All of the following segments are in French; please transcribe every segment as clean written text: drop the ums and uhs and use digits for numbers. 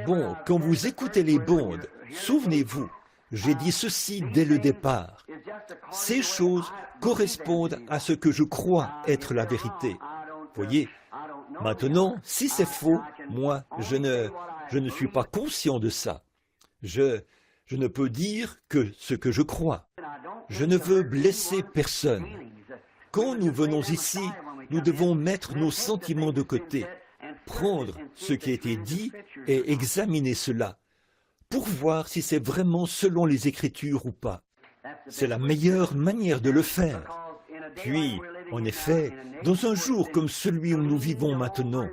Bon, quand vous écoutez les bandes, souvenez-vous, j'ai dit ceci dès le départ. Ces choses correspondent à ce que je crois être la vérité. Voyez, maintenant, si c'est faux, moi, je ne suis pas conscient de ça. Je ne peux dire que ce que je crois. Je ne veux blesser personne. Quand nous venons ici, nous devons mettre nos sentiments de côté, prendre ce qui a été dit et examiner cela, pour voir si c'est vraiment selon les Écritures ou pas. C'est la meilleure manière de le faire. Puis, en effet, dans un jour comme celui où nous vivons maintenant,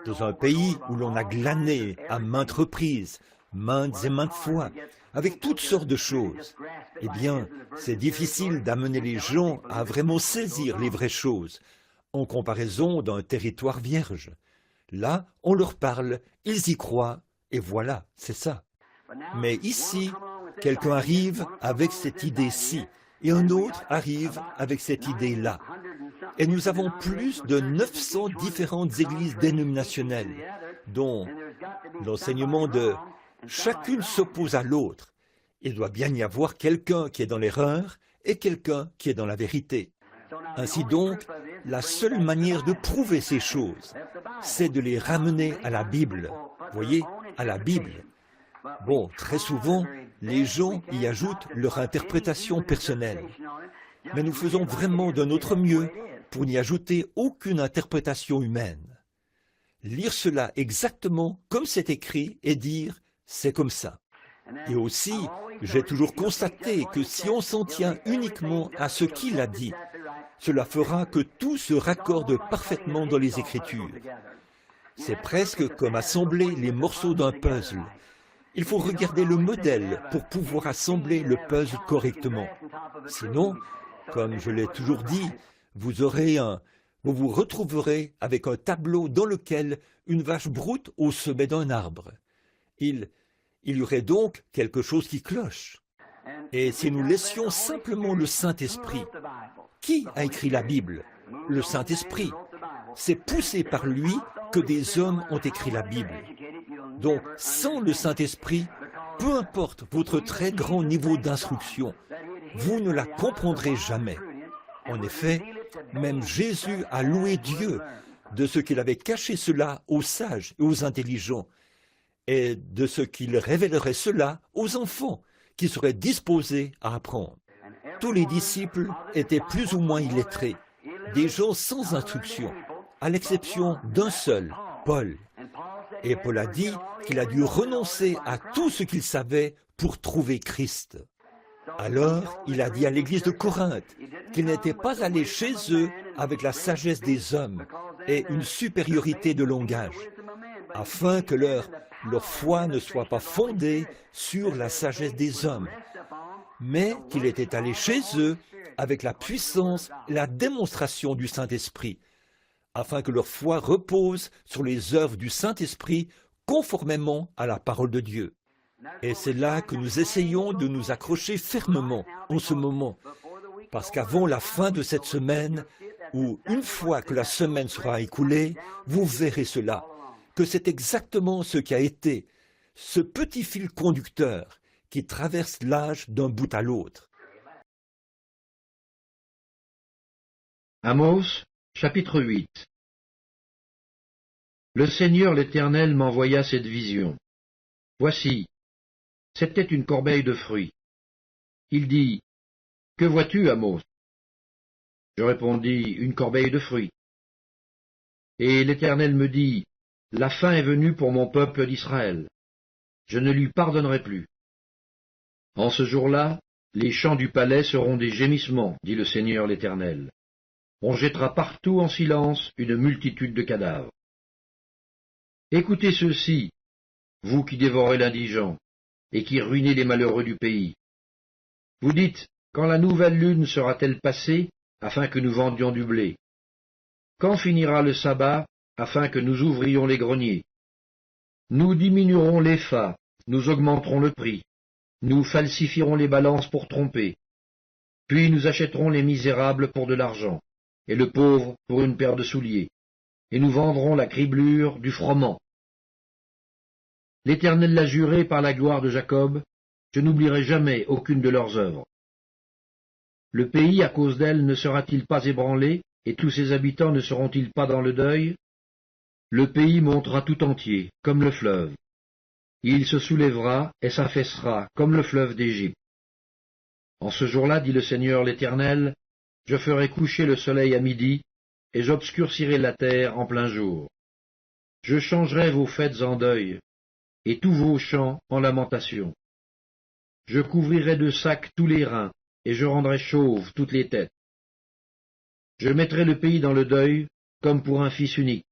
dans un pays où l'on a glané à maintes reprises, maintes et maintes fois, avec toutes sortes de choses, eh bien, c'est difficile d'amener les gens à vraiment saisir les vraies choses, en comparaison d'un territoire vierge. Là, on leur parle, ils y croient, et voilà, c'est ça. Mais ici, quelqu'un arrive avec cette idée-ci, et un autre arrive avec cette idée-là. Et nous avons plus de 900 différentes églises dénominationnelles, dont l'enseignement de chacune s'oppose à l'autre. Il doit bien y avoir quelqu'un qui est dans l'erreur et quelqu'un qui est dans la vérité. Ainsi donc, la seule manière de prouver ces choses, c'est de les ramener à la Bible. Voyez, à la Bible. Bon, très souvent, les gens y ajoutent leur interprétation personnelle. Mais nous faisons vraiment de notre mieux pour n'y ajouter aucune interprétation humaine. Lire cela exactement comme c'est écrit et dire « c'est comme ça ». Et aussi, j'ai toujours constaté que si on s'en tient uniquement à ce qu'il a dit, cela fera que tout se raccorde parfaitement dans les Écritures. C'est presque comme assembler les morceaux d'un puzzle. Il faut regarder le modèle pour pouvoir assembler le puzzle correctement. Sinon, comme je l'ai toujours dit, vous vous retrouverez avec un tableau dans lequel une vache broute au sommet d'un arbre. Il y aurait donc quelque chose qui cloche. Et si nous laissions simplement le Saint-Esprit, qui a écrit la Bible? Le Saint-Esprit. C'est poussé par lui que des hommes ont écrit la Bible. Donc, sans le Saint-Esprit, peu importe votre très grand niveau d'instruction, vous ne la comprendrez jamais. En effet, même Jésus a loué Dieu de ce qu'il avait caché cela aux sages et aux intelligents, et de ce qu'il révélerait cela aux enfants qui seraient disposés à apprendre. Tous les disciples étaient plus ou moins illettrés, des gens sans instruction, à l'exception d'un seul, Paul. Et Paul a dit qu'il a dû renoncer à tout ce qu'il savait pour trouver Christ. Alors, il a dit à l'église de Corinthe qu'il n'était pas allé chez eux avec la sagesse des hommes et une supériorité de langage, afin que leur foi ne soit pas fondée sur la sagesse des hommes, mais qu'il était allé chez eux avec la puissance et la démonstration du Saint-Esprit, afin que leur foi repose sur les œuvres du Saint-Esprit conformément à la parole de Dieu. Et c'est là que nous essayons de nous accrocher fermement en ce moment, parce qu'avant la fin de cette semaine, ou une fois que la semaine sera écoulée, vous verrez cela, que c'est exactement ce qui a été, ce petit fil conducteur qui traverse l'âge d'un bout à l'autre. Amos, chapitre 8. Le Seigneur l'Éternel m'envoya cette vision. Voici, c'était une corbeille de fruits. Il dit, « Que vois-tu, Amos ?» Je répondis, « Une corbeille de fruits. » Et l'Éternel me dit, « La fin est venue pour mon peuple d'Israël. Je ne lui pardonnerai plus. En ce jour-là, les champs du palais seront des gémissements, dit le Seigneur l'Éternel. On jettera partout en silence une multitude de cadavres. Écoutez ceci, vous qui dévorez l'indigent, et qui ruinez les malheureux du pays. Vous dites, quand la nouvelle lune sera-t-elle passée, afin que nous vendions du blé? Quand finira le sabbat, afin que nous ouvrions les greniers? Nous diminuerons l'épha, nous augmenterons le prix, nous falsifierons les balances pour tromper, puis nous achèterons les misérables pour de l'argent, et le pauvre pour une paire de souliers, et nous vendrons la criblure du froment. L'Éternel l'a juré par la gloire de Jacob, je n'oublierai jamais aucune de leurs œuvres. Le pays, à cause d'elle, ne sera-t-il pas ébranlé, et tous ses habitants ne seront-ils pas dans le deuil? Le pays montera tout entier, comme le fleuve. Il se soulèvera et s'affaissera, comme le fleuve d'Égypte. En ce jour-là, dit le Seigneur l'Éternel, je ferai coucher le soleil à midi, et j'obscurcirai la terre en plein jour. Je changerai vos fêtes en deuil, et tous vos chants en lamentation. Je couvrirai de sacs tous les reins, et je rendrai chauves toutes les têtes. Je mettrai le pays dans le deuil, comme pour un fils unique,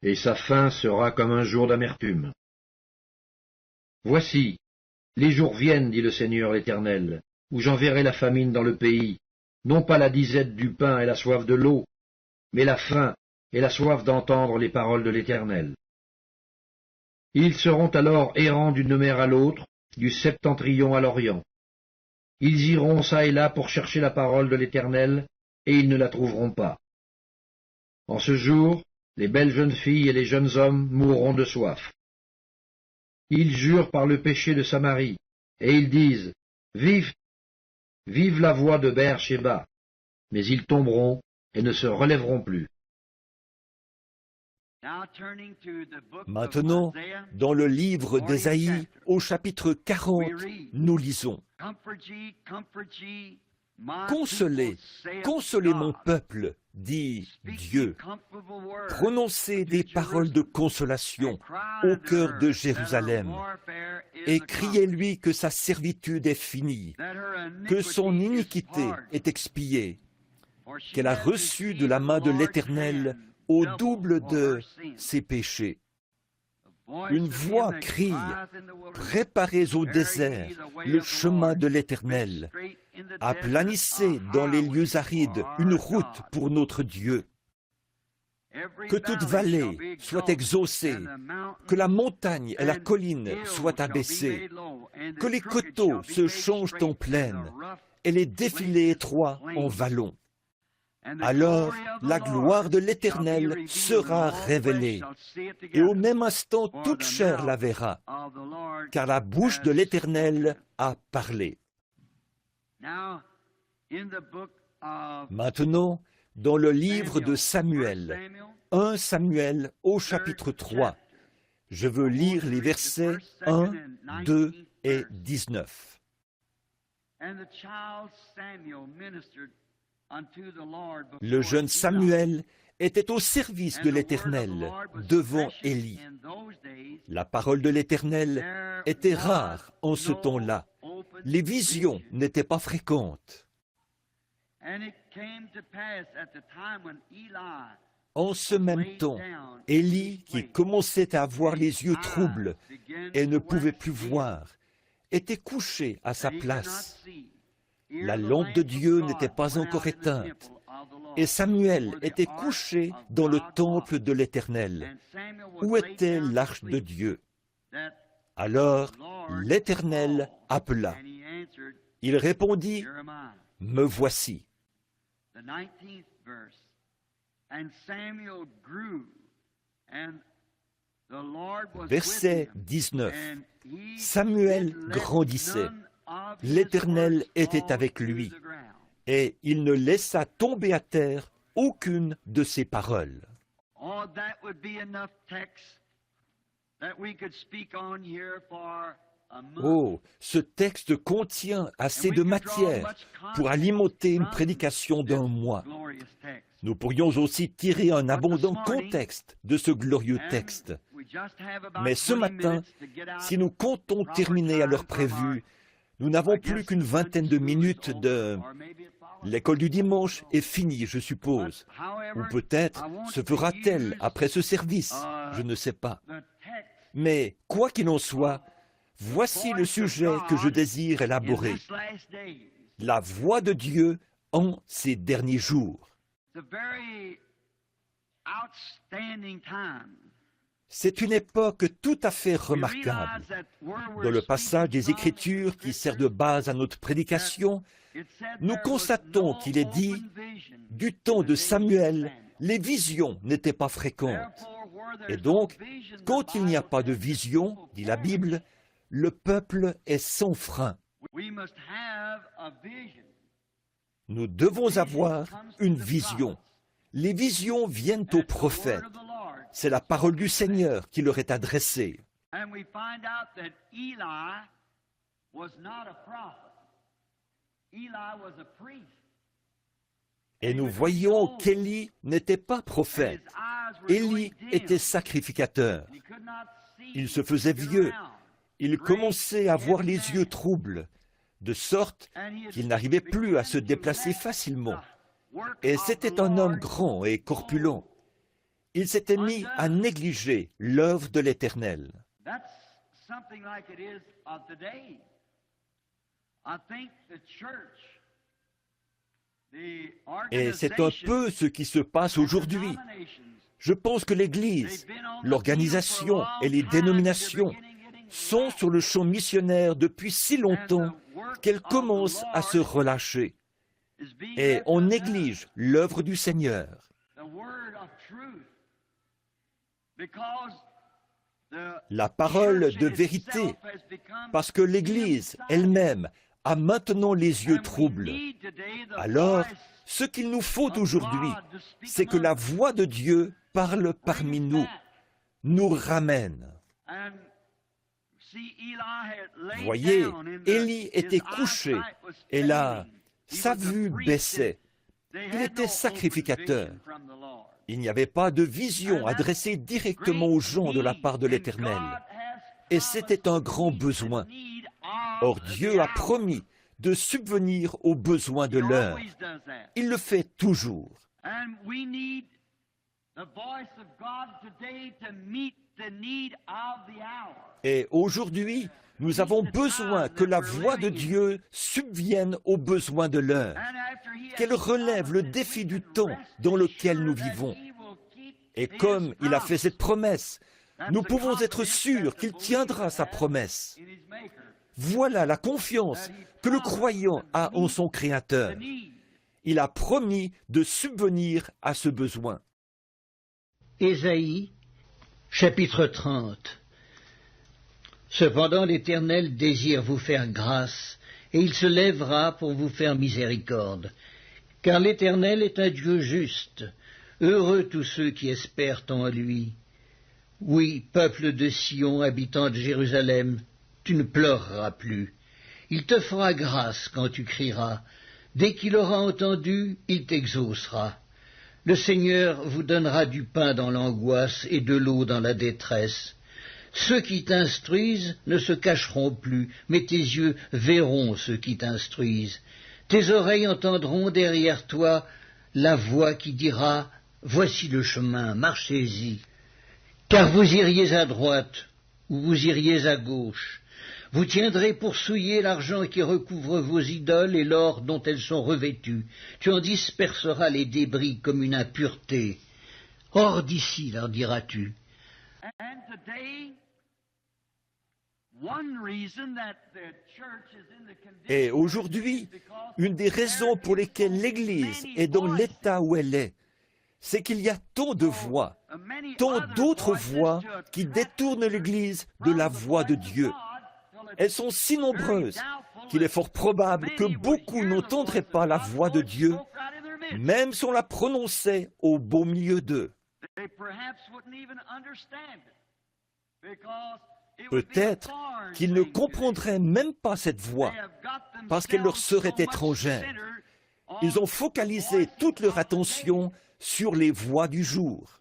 et sa fin sera comme un jour d'amertume. Voici, les jours viennent, dit le Seigneur l'Éternel, où j'enverrai la famine dans le pays, non pas la disette du pain et la soif de l'eau, mais la faim et la soif d'entendre les paroles de l'Éternel. Ils seront alors errants d'une mer à l'autre, du septentrion à l'orient. Ils iront çà et là pour chercher la parole de l'Éternel, et ils ne la trouveront pas. En ce jour, les belles jeunes filles et les jeunes hommes mourront de soif. Ils jurent par le péché de Samarie, et ils disent, Vive, vive la voix de Beer-Shéba, mais ils tomberont et ne se relèveront plus. Maintenant, dans le livre d'Ésaïe, au chapitre 40, nous lisons « Consolez, consolez mon peuple, dit Dieu. Prononcez des paroles de consolation au cœur de Jérusalem et criez-lui que sa servitude est finie, que son iniquité est expiée, qu'elle a reçu de la main de l'Éternel au double de ses péchés. Une voix crie, préparez au désert le chemin de l'Éternel, aplanissez dans les lieux arides une route pour notre Dieu. Que toute vallée soit exaucée, que la montagne et la colline soient abaissées, que les coteaux se changent en plaine et les défilés étroits en vallons. Alors la gloire de l'Éternel sera révélée, et au même instant toute chair la verra, car la bouche de l'Éternel a parlé. Maintenant, dans le livre de Samuel, 1 Samuel au chapitre 3, je veux lire les versets 1, 2 et 19. Le jeune Samuel était au service de l'Éternel devant Élie. La parole de l'Éternel était rare en ce temps-là. Les visions n'étaient pas fréquentes. En ce même temps, Élie, qui commençait à avoir les yeux troubles et ne pouvait plus voir, était couché à sa place. La lampe de Dieu n'était pas encore éteinte, et Samuel était couché dans le temple de l'Éternel, où était l'arche de Dieu. Alors l'Éternel appela. Il répondit, « Me voici. » Verset 19. Samuel grandissait. L'Éternel était avec lui, et il ne laissa tomber à terre aucune de ses paroles. Oh, ce texte contient assez de matière pour alimenter une prédication d'un mois. Nous pourrions aussi tirer un abondant contexte de ce glorieux texte. Mais ce matin, si nous comptons terminer à l'heure prévue, nous n'avons plus qu'une vingtaine de minutes de... L'école du dimanche est finie, je suppose. Ou peut-être se fera-t-elle après ce service, je ne sais pas. Mais quoi qu'il en soit, voici le sujet que je désire élaborer. La voix de Dieu en ces derniers jours. C'est une époque tout à fait remarquable. Dans le passage des Écritures qui sert de base à notre prédication, nous constatons qu'il est dit « Du temps de Samuel, les visions n'étaient pas fréquentes. Et donc, quand il n'y a pas de vision, dit la Bible, le peuple est sans frein. Nous devons avoir une vision. Les visions viennent aux prophètes. C'est la parole du Seigneur qui leur est adressée. Et nous voyons qu'Élie n'était pas prophète. Élie était sacrificateur. Il se faisait vieux. Il commençait à avoir les yeux troubles, de sorte qu'il n'arrivait plus à se déplacer facilement. Et c'était un homme grand et corpulent. Il s'était mis à négliger l'œuvre de l'Éternel. Et c'est un peu ce qui se passe aujourd'hui. Je pense que l'Église, l'organisation et les dénominations sont sur le champ missionnaire depuis si longtemps qu'elles commencent à se relâcher. Et on néglige l'œuvre du Seigneur. La parole de vérité, parce que l'Église elle-même a maintenant les yeux troubles. Alors, ce qu'il nous faut aujourd'hui, c'est que la voix de Dieu parle parmi nous, nous ramène. Voyez, Élie était couché, et là, sa vue baissait. Il était sacrificateur. Il n'y avait pas de vision adressée directement aux gens de la part de l'Éternel. Et c'était un grand besoin. Or, Dieu a promis de subvenir aux besoins de l'heure. Il le fait toujours. Et aujourd'hui, nous avons besoin que la voix de Dieu subvienne aux besoins de l'heure, qu'elle relève le défi du temps dans lequel nous vivons. Et comme il a fait cette promesse, nous pouvons être sûrs qu'il tiendra sa promesse. Voilà la confiance que le croyant a en son Créateur. Il a promis de subvenir à ce besoin. Ésaïe, chapitre 30. Cependant l'Éternel désire vous faire grâce, et il se lèvera pour vous faire miséricorde. Car l'Éternel est un Dieu juste. Heureux tous ceux qui espèrent en lui. Oui, peuple de Sion, habitant de Jérusalem, tu ne pleureras plus. Il te fera grâce quand tu crieras. Dès qu'il aura entendu, il t'exaucera. Le Seigneur vous donnera du pain dans l'angoisse et de l'eau dans la détresse. Ceux qui t'instruisent ne se cacheront plus, mais tes yeux verront ceux qui t'instruisent. Tes oreilles entendront derrière toi la voix qui dira « Voici le chemin, marchez-y ». Car vous iriez à droite ou vous iriez à gauche. Vous tiendrez pour souiller l'argent qui recouvre vos idoles et l'or dont elles sont revêtues. Tu en disperseras les débris comme une impureté. Hors d'ici, leur diras-tu. Et aujourd'hui, une des raisons pour lesquelles l'Église est dans l'état où elle est, c'est qu'il y a tant de voix, tant d'autres voix qui détournent l'Église de la voix de Dieu. Elles sont si nombreuses qu'il est fort probable que beaucoup n'entendraient pas la voix de Dieu, même si on la prononçait au beau milieu d'eux. Peut-être qu'ils ne comprendraient même pas cette voix, parce qu'elle leur serait étrangère. Ils ont focalisé toute leur attention sur les voix du jour.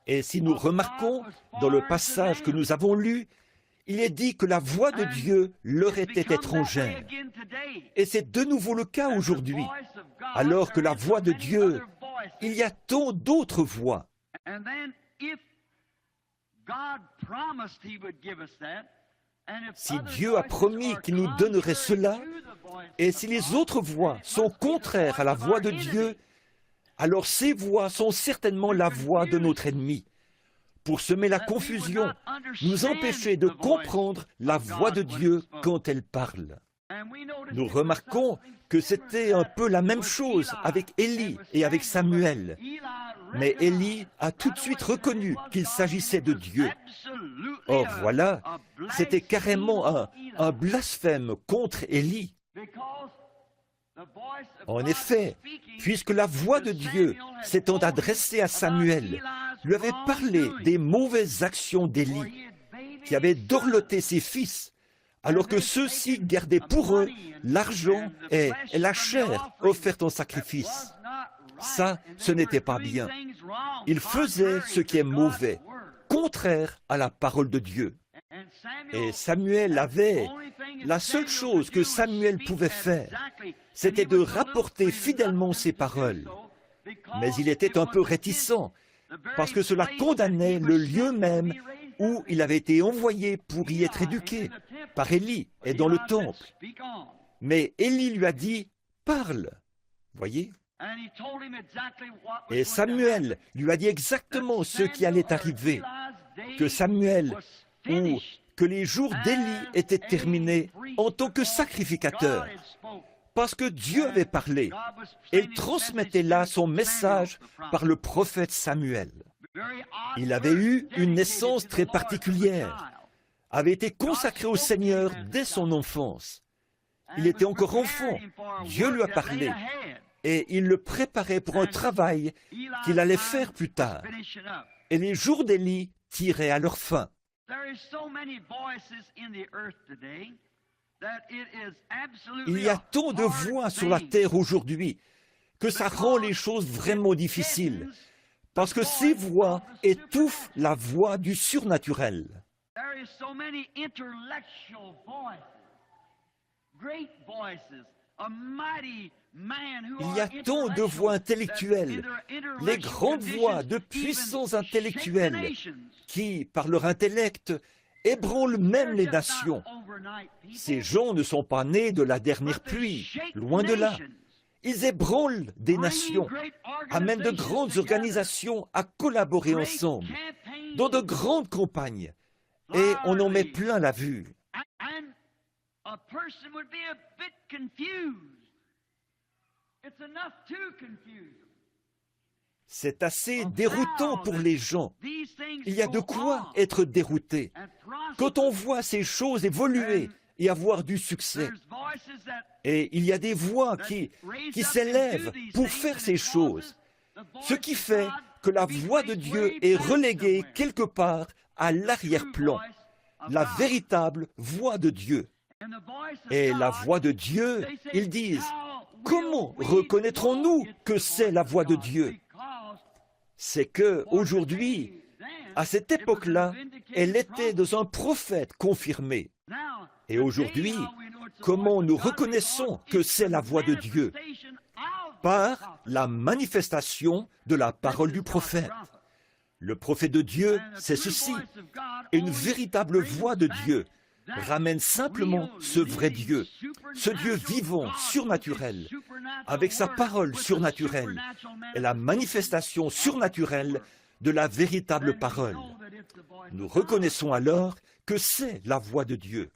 Et si nous remarquons dans le passage que nous avons lu, il est dit que la voix de Dieu leur était étrangère. Et c'est de nouveau le cas aujourd'hui, alors que la voix de Dieu, il y a tant d'autres voix. Si Dieu a promis qu'il nous donnerait cela, et si les autres voix sont contraires à la voix de Dieu, alors ces voix sont certainement la voix de notre ennemi, pour semer la confusion, nous empêcher de comprendre la voix de Dieu quand elle parle. Nous remarquons que c'était un peu la même chose avec Élie et avec Samuel. Mais Élie a tout de suite reconnu qu'il s'agissait de Dieu. Or voilà, c'était carrément un blasphème contre Élie. En effet, puisque la voix de Dieu, s'étant adressée à Samuel, lui avait parlé des mauvaises actions d'Élie, qui avait dorloté ses fils, alors que ceux-ci gardaient pour eux l'argent et la chair offerte en sacrifice. Ça, ce n'était pas bien. Ils faisaient ce qui est mauvais, contraire à la parole de Dieu. Et Samuel avait, la seule chose que Samuel pouvait faire, c'était de rapporter fidèlement ses paroles. Mais il était un peu réticent, parce que cela condamnait le lieu même où il avait été envoyé pour y être éduqué, par Élie et dans le temple. Mais Élie lui a dit, « Parle !» Voyez ? Et Samuel lui a dit exactement ce qui allait arriver, que Samuel, ou que les jours d'Élie étaient terminés en tant que sacrificateur, parce que Dieu avait parlé, et il transmettait là son message par le prophète Samuel. Il avait eu une naissance très particulière, avait été consacré au Seigneur dès son enfance. Il était encore enfant, Dieu lui a parlé, et il le préparait pour un travail qu'il allait faire plus tard. Et les jours d'Élie tiraient à leur fin. Il y a tant de voix sur la terre aujourd'hui que ça rend les choses vraiment difficiles, parce que ces voix étouffent la voix du surnaturel. Il y a tant de voix intellectuelles, les grandes voix de puissants intellectuels qui, par leur intellect, ébranlent même les nations. Ces gens ne sont pas nés de la dernière pluie, loin de là. Ils ébranlent des nations, amènent de grandes organisations à collaborer ensemble, dans de grandes campagnes, et on en met plein la vue. C'est assez déroutant pour les gens. Il y a de quoi être dérouté. Quand on voit ces choses évoluer et avoir du succès, et il y a des voix qui s'élèvent pour faire ces choses, ce qui fait que la voix de Dieu est reléguée quelque part à l'arrière-plan, la véritable voix de Dieu. Et la voix de Dieu, ils disent, comment reconnaîtrons-nous que c'est la voix de Dieu? C'est que, aujourd'hui, à cette époque-là, elle était dans un prophète confirmé. Et aujourd'hui, comment nous reconnaissons que c'est la voix de Dieu? Par la manifestation de la parole du prophète. Le prophète de Dieu, c'est ceci. Une véritable voix de Dieu ramène simplement ce vrai Dieu, ce Dieu vivant, surnaturel, avec sa parole surnaturelle et la manifestation surnaturelle de la véritable parole. Nous reconnaissons alors que c'est la voix de Dieu.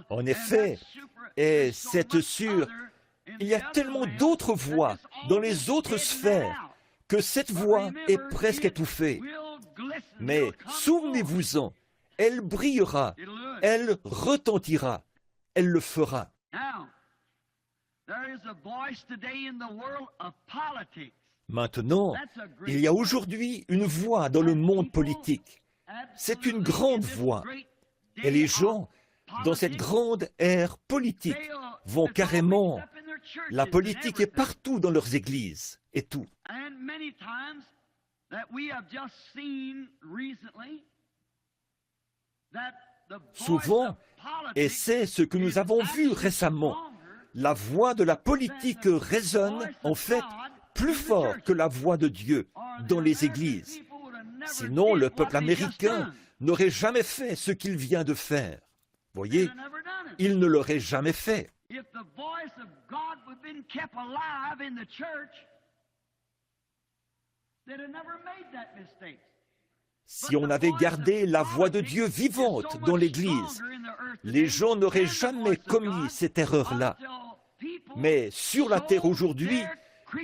En effet, et c'est sûr, il y a tellement d'autres voix dans les autres sphères que cette voix est presque étouffée. Mais souvenez-vous-en, elle brillera, elle retentira, elle le fera. Maintenant, il y a aujourd'hui une voix dans le monde politique. C'est une grande voix. Et les gens, dans cette grande ère politique, vont carrément... La politique est partout dans leurs églises et tout. Souvent, et c'est ce que nous avons vu récemment, la voix de la politique résonne en fait plus fort que la voix de Dieu dans les églises. Sinon, le peuple américain n'aurait jamais fait ce qu'il vient de faire. Voyez, il ne l'aurait jamais fait. Si on avait gardé la voix de Dieu vivante dans l'Église, les gens n'auraient jamais commis cette erreur-là. Mais sur la terre aujourd'hui,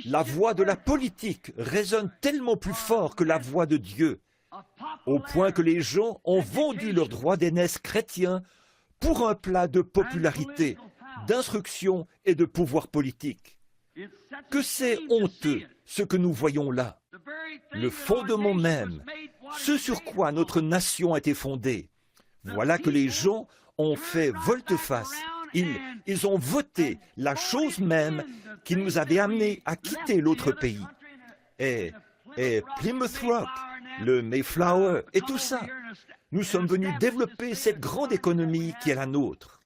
la voix de la politique résonne tellement plus fort que la voix de Dieu, au point que les gens ont vendu leur droit d'aînesse chrétien pour un plat de popularité, d'instruction et de pouvoir politique. Que c'est honteux ce que nous voyons là. Le fondement même, ce sur quoi notre nation a été fondée. Voilà que les gens ont fait volte-face. Ils ont voté la chose même qui nous avait amenés à quitter l'autre pays. Et Plymouth Rock, le Mayflower et tout ça. Nous sommes venus développer cette grande économie qui est la nôtre.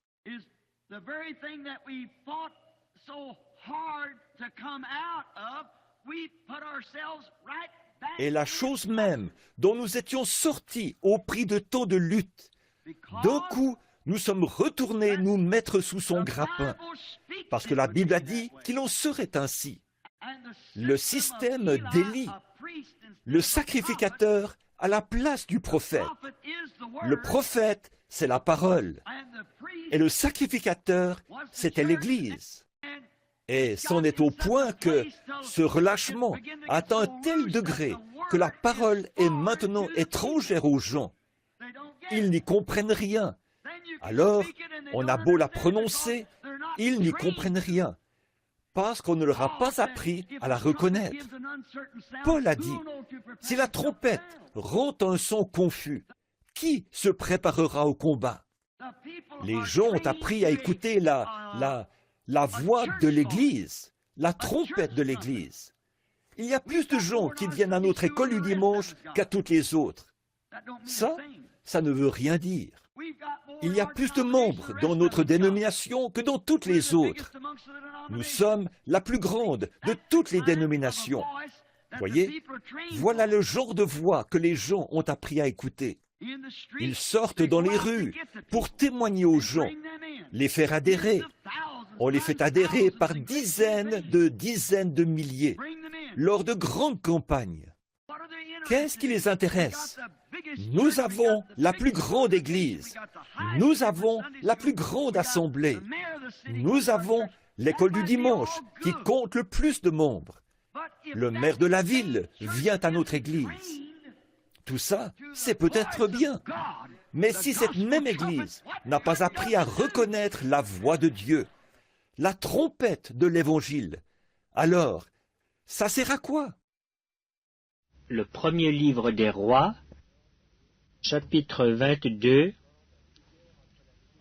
Et la chose même dont nous étions sortis au prix de tant de luttes, d'un coup, nous sommes retournés nous mettre sous son grappin, parce que la Bible a dit qu'il en serait ainsi. Le système d'Élie, le sacrificateur à la place du prophète. Le prophète, c'est la parole. Et le sacrificateur, c'était l'Église. Et c'en est au point que ce relâchement atteint un tel degré que la parole est maintenant étrangère aux gens. Ils n'y comprennent rien. Alors, on a beau la prononcer, ils n'y comprennent rien, parce qu'on ne leur a pas appris à la reconnaître. Paul a dit, si la trompette rend un son confus, qui se préparera au combat? Les gens ont appris à écouter la voix de l'Église, la trompette de l'Église. Il y a plus de gens qui viennent à notre école du dimanche qu'à toutes les autres. Ça ne veut rien dire. Il y a plus de membres dans notre dénomination que dans toutes les autres. Nous sommes la plus grande de toutes les dénominations. Voyez, voilà le genre de voix que les gens ont appris à écouter. Ils sortent dans les rues pour témoigner aux gens, les faire adhérer. On les fait adhérer par dizaines de milliers lors de grandes campagnes. Qu'est-ce qui les intéresse? Nous avons la plus grande église. Nous avons la plus grande assemblée. Nous avons l'école du dimanche qui compte le plus de membres. Le maire de la ville vient à notre église. Tout ça, c'est peut-être bien. Mais si cette même église n'a pas appris à reconnaître la voix de Dieu, la trompette de l'Évangile, alors, ça sert à quoi? Le premier livre des rois, chapitre 22.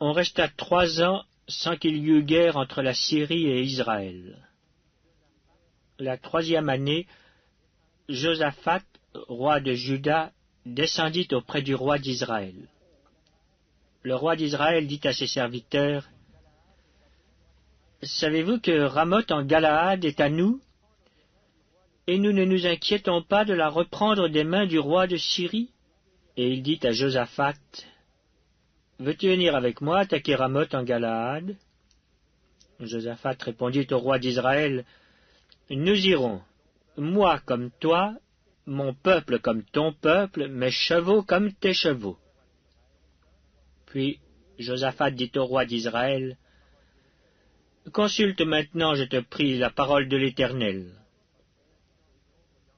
On resta 3 ans sans qu'il y eût guerre entre la Syrie et Israël. La 3e année, Josaphat, roi de Juda, descendit auprès du roi d'Israël. Le roi d'Israël dit à ses serviteurs, « Savez-vous que Ramoth en Galaad est à nous, et nous ne nous inquiétons pas de la reprendre des mains du roi de Syrie ?» Et il dit à Josaphat, « Veux-tu venir avec moi attaquer Ramoth en Galaad ?» Josaphat répondit au roi d'Israël, « Nous irons, moi comme toi, mon peuple comme ton peuple, mes chevaux comme tes chevaux. » Puis Josaphat dit au roi d'Israël, « Consulte maintenant, je te prie, la parole de l'Éternel. »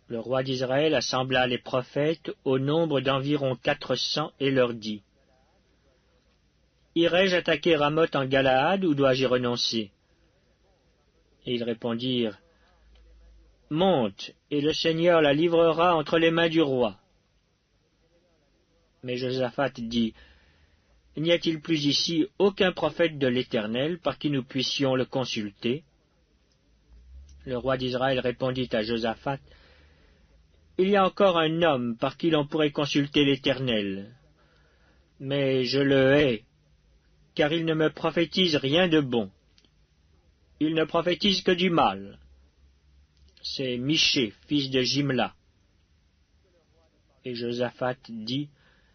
Le roi d'Israël assembla les prophètes au nombre d'environ 400 et leur dit, « Irai-je attaquer Ramoth en Galaad ou dois-je y renoncer ?» Et ils répondirent, « Monte, et le Seigneur la livrera entre les mains du roi. » Mais Josaphat dit, « N'y a-t-il plus ici aucun prophète de l'Éternel par qui nous puissions le consulter ?» Le roi d'Israël répondit à Josaphat, « Il y a encore un homme par qui l'on pourrait consulter l'Éternel, mais je le hais, car il ne me prophétise rien de bon. Il ne prophétise que du mal. C'est Michée, fils de Jimla. » Et Josaphat dit,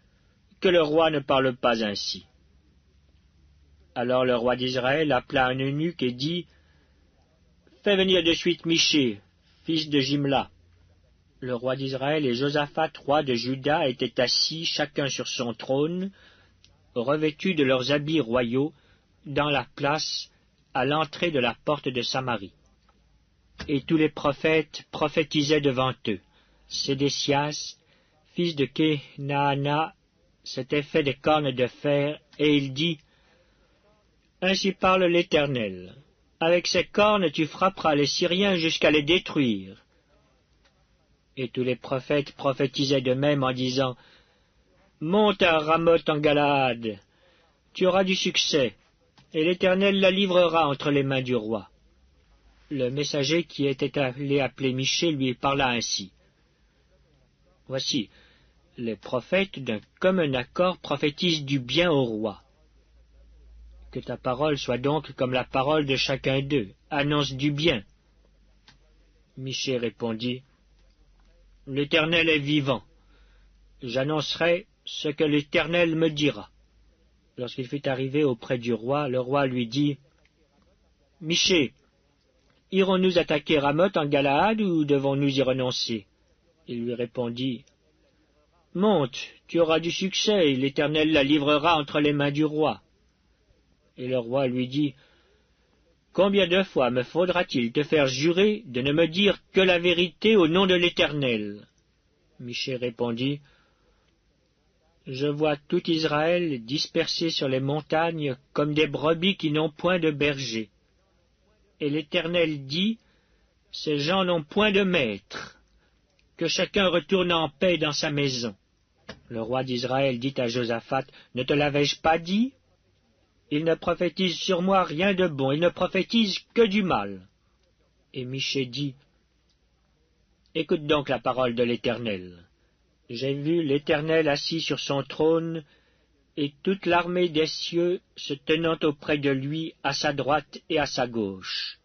« Que le roi ne parle pas ainsi. » Alors le roi d'Israël appela un eunuque et dit, « Fais venir de suite Michée, fils de Jimla. » Le roi d'Israël et Josaphat, roi de Juda, étaient assis, chacun sur son trône, revêtus de leurs habits royaux, dans la place, à l'entrée de la porte de Samarie. Et tous les prophètes prophétisaient devant eux. Sédécias, fils de Kenaana, s'était fait des cornes de fer, et il dit, « Ainsi parle l'Éternel. Avec ces cornes tu frapperas les Syriens jusqu'à les détruire. » Et tous les prophètes prophétisaient de même en disant, « Monte à Ramoth en Galaad, tu auras du succès, et l'Éternel la livrera entre les mains du roi. » Le messager qui était allé appeler Michée lui parla ainsi. « Voici, les prophètes d'un commun accord prophétisent du bien au roi. Que ta parole soit donc comme la parole de chacun d'eux, annonce du bien. » Michée répondit, « L'Éternel est vivant. J'annoncerai ce que l'Éternel me dira. » Lorsqu'il fut arrivé auprès du roi, le roi lui dit, « Michée, irons-nous attaquer Ramoth en Galaad ou devons-nous y renoncer ?» Il lui répondit, « Monte, tu auras du succès, et l'Éternel la livrera entre les mains du roi. » Et le roi lui dit, « Combien de fois me faudra-t-il te faire jurer de ne me dire que la vérité au nom de l'Éternel ?» Michée répondit, « Je vois tout Israël dispersé sur les montagnes comme des brebis qui n'ont point de berger. Et l'Éternel dit, « Ces gens n'ont point de maître. Que chacun retourne en paix dans sa maison. » Le roi d'Israël dit à Josaphat, « Ne te l'avais-je pas dit? Il ne prophétise sur moi rien de bon, il ne prophétise que du mal. » Et Michée dit, « Écoute donc la parole de l'Éternel. J'ai vu l'Éternel assis sur son trône, et toute l'armée des cieux se tenant auprès de lui à sa droite et à sa gauche.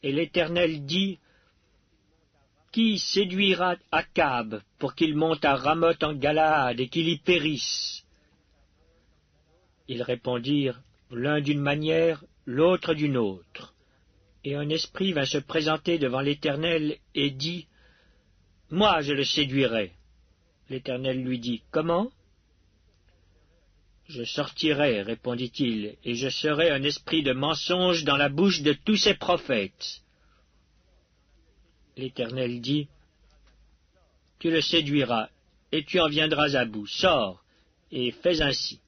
Et l'Éternel dit, « Qui séduira Akab pour qu'il monte à Ramoth en Galaad et qu'il y périsse ?» Ils répondirent, l'un d'une manière, l'autre d'une autre. Et un esprit vint se présenter devant l'Éternel et dit, « Moi je le séduirai. » L'Éternel lui dit, « Comment ?» « Je sortirai, répondit-il, et je serai un esprit de mensonge dans la bouche de tous ces prophètes. » L'Éternel dit, « Tu le séduiras, et tu en viendras à bout. Sors, et fais ainsi.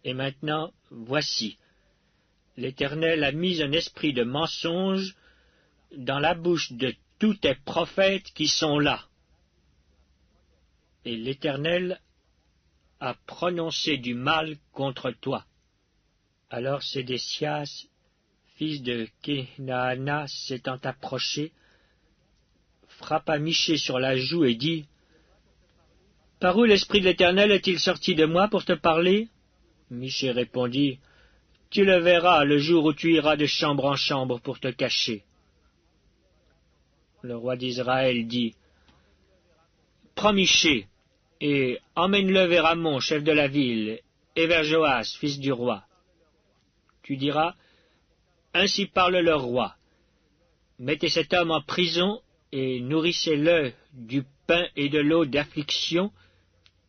Et maintenant, voici, l'Éternel a mis un esprit de mensonge dans la bouche de tous tes prophètes qui sont là. » Et l'Éternel a prononcé du mal contre toi. Alors Sédécias, fils de Kenaana, s'étant approché, frappa Michée sur la joue et dit, « Par où l'Esprit de l'Éternel est-il sorti de moi pour te parler ?» Michée répondit, « Tu le verras le jour où tu iras de chambre en chambre pour te cacher. » Le roi d'Israël dit, « Prends Michée, et emmène-le vers Amon, chef de la ville, et vers Joas, fils du roi. Tu diras, « Ainsi parle le roi. Mettez cet homme en prison, et nourrissez-le du pain et de l'eau d'affliction,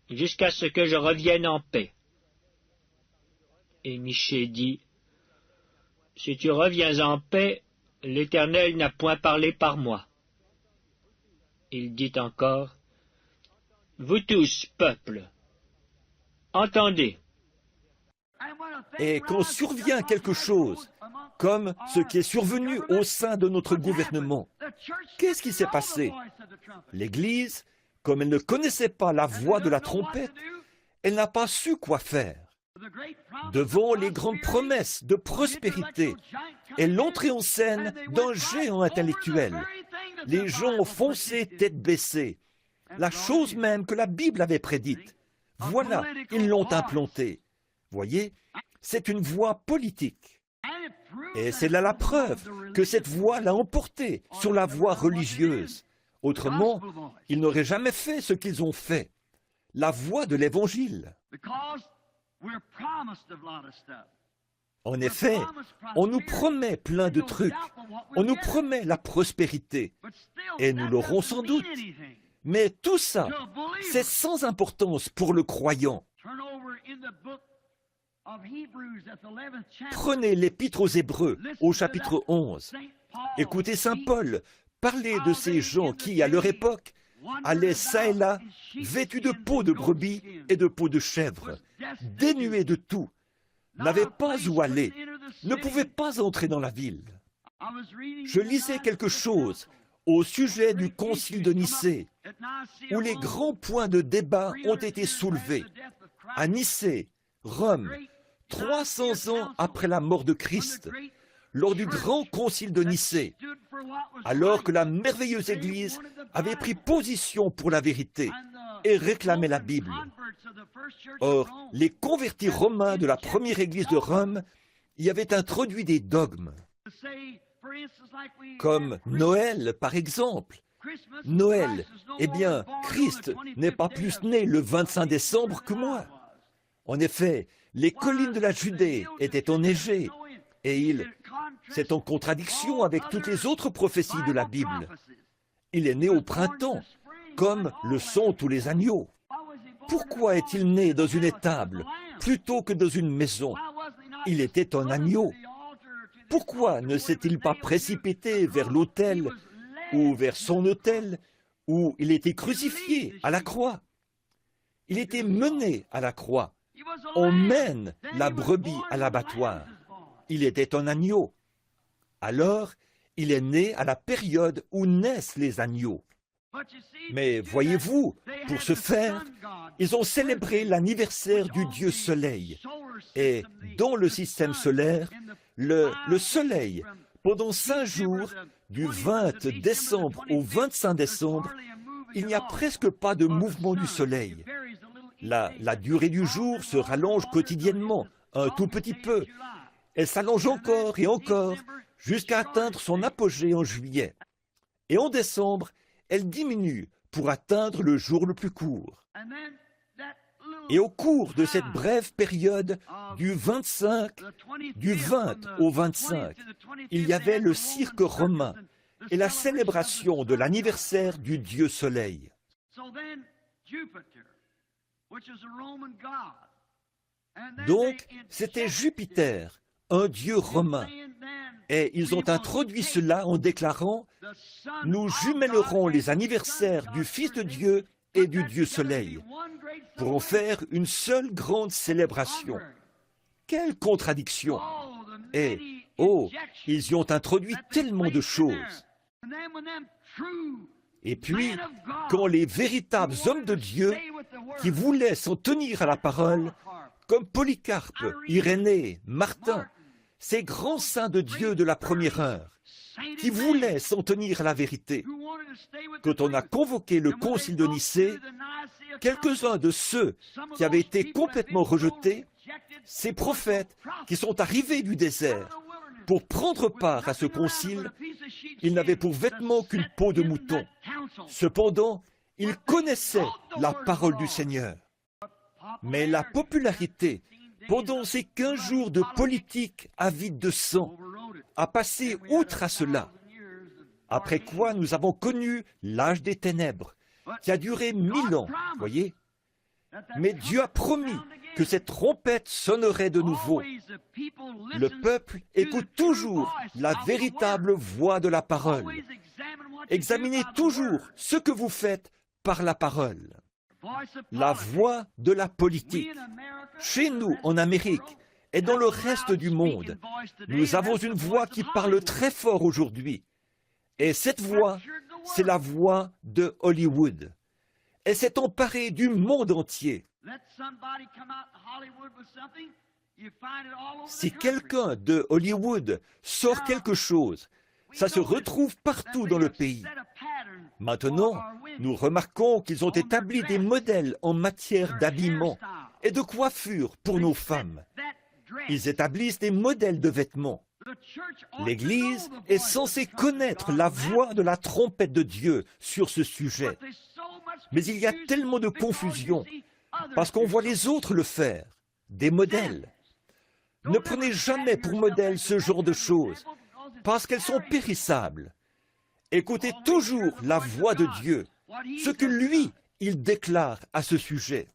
jusqu'à ce que je revienne en paix. » Et Michée dit, « Si tu reviens en paix, l'Éternel n'a point parlé par moi. » Il dit encore, « Vous tous, peuple, entendez. » Et quand survient quelque chose, comme ce qui est survenu au sein de notre gouvernement, qu'est-ce qui s'est passé? L'Église, comme elle ne connaissait pas la voix de la trompette, elle n'a pas su quoi faire. Devant les grandes promesses de prospérité et l'entrée en scène d'un géant intellectuel, les gens ont foncé tête baissée, la chose même que la Bible avait prédite. Voilà, ils l'ont implantée. Voyez, c'est une voie politique. Et c'est là la preuve que cette voie l'a emporté sur la voie religieuse. Autrement, ils n'auraient jamais fait ce qu'ils ont fait. La voie de l'Évangile. En effet, on nous promet plein de trucs, on nous promet la prospérité, et nous l'aurons sans doute. Mais tout ça, c'est sans importance pour le croyant. Prenez l'Épître aux Hébreux, au chapitre 11. Écoutez Saint Paul parler de ces gens qui, à leur époque, allaient çà et là, vêtus de peau de brebis et de peau de chèvre, dénués de tout, n'avaient pas où aller, ne pouvaient pas entrer dans la ville. Je lisais quelque chose au sujet du concile de Nicée, où les grands points de débat ont été soulevés. À Nicée, Rome, 300 ans après la mort de Christ, lors du grand concile de Nicée, alors que la merveilleuse Église avait pris position pour la vérité et réclamait la Bible. Or, les convertis romains de la première Église de Rome y avaient introduit des dogmes, comme Noël, par exemple. Noël, eh bien, Christ n'est pas plus né le 25 décembre que moi. En effet, les collines de la Judée étaient enneigées, et c'est en contradiction avec toutes les autres prophéties de la Bible. Il est né au printemps, comme le sont tous les agneaux. Pourquoi est-il né dans une étable plutôt que dans une maison? Il était un agneau. Pourquoi ne s'est-il pas précipité vers l'autel ou vers son autel où il était crucifié à la croix? Il était mené à la croix. On mène la brebis à l'abattoir. Il était un agneau. Alors, il est né à la période où naissent les agneaux. Mais voyez-vous, pour ce faire, ils ont célébré l'anniversaire du dieu Soleil. Et dans le système solaire, le Soleil, pendant 5 jours, du 20 décembre au 25 décembre, il n'y a presque pas de mouvement du Soleil. La durée du jour se rallonge quotidiennement, un tout petit peu. Elle s'allonge encore et encore, jusqu'à atteindre son apogée en juillet. Et en décembre, elle diminue pour atteindre le jour le plus court. Et au cours de cette brève période du 20 au 25, il y avait le cirque romain et la célébration de l'anniversaire du dieu Soleil. Donc, c'était Jupiter, un dieu romain. Et ils ont introduit cela en déclarant « Nous jumellerons les anniversaires du Fils de Dieu et du Dieu Soleil pour en faire une seule grande célébration. » Quelle contradiction! Et, ils y ont introduit tellement de choses. Et puis, quand les véritables hommes de Dieu qui voulaient s'en tenir à la parole, comme Polycarpe, Irénée, Martin, ces grands saints de Dieu de la première heure, qui voulaient s'en tenir à la vérité. Quand on a convoqué le concile de Nicée, quelques-uns de ceux qui avaient été complètement rejetés, ces prophètes qui sont arrivés du désert pour prendre part à ce concile, ils n'avaient pour vêtement qu'une peau de mouton. Cependant, ils connaissaient la parole du Seigneur. Mais la popularité, pendant ces 15 jours de politique avide de sang, a passé outre à cela. Après quoi nous avons connu l'âge des ténèbres, qui a duré 1000 ans, voyez. Mais Dieu a promis que cette trompette sonnerait de nouveau. Le peuple écoute toujours la véritable voix de la parole. Examinez toujours ce que vous faites par la parole. La voix de la politique. Chez nous, en Amérique, et dans le reste du monde, nous avons une voix qui parle très fort aujourd'hui. Et cette voix, c'est la voix de Hollywood. Elle s'est emparée du monde entier. Si quelqu'un de Hollywood sort quelque chose, ça se retrouve partout dans le pays. Maintenant, nous remarquons qu'ils ont établi des modèles en matière d'habillement et de coiffure pour nos femmes. Ils établissent des modèles de vêtements. L'Église est censée connaître la voix de la trompette de Dieu sur ce sujet. Mais il y a tellement de confusion, parce qu'on voit les autres le faire, des modèles. Ne prenez jamais pour modèle ce genre de choses, parce qu'elles sont périssables. Écoutez toujours la voix de Dieu, ce que lui, il déclare à ce sujet.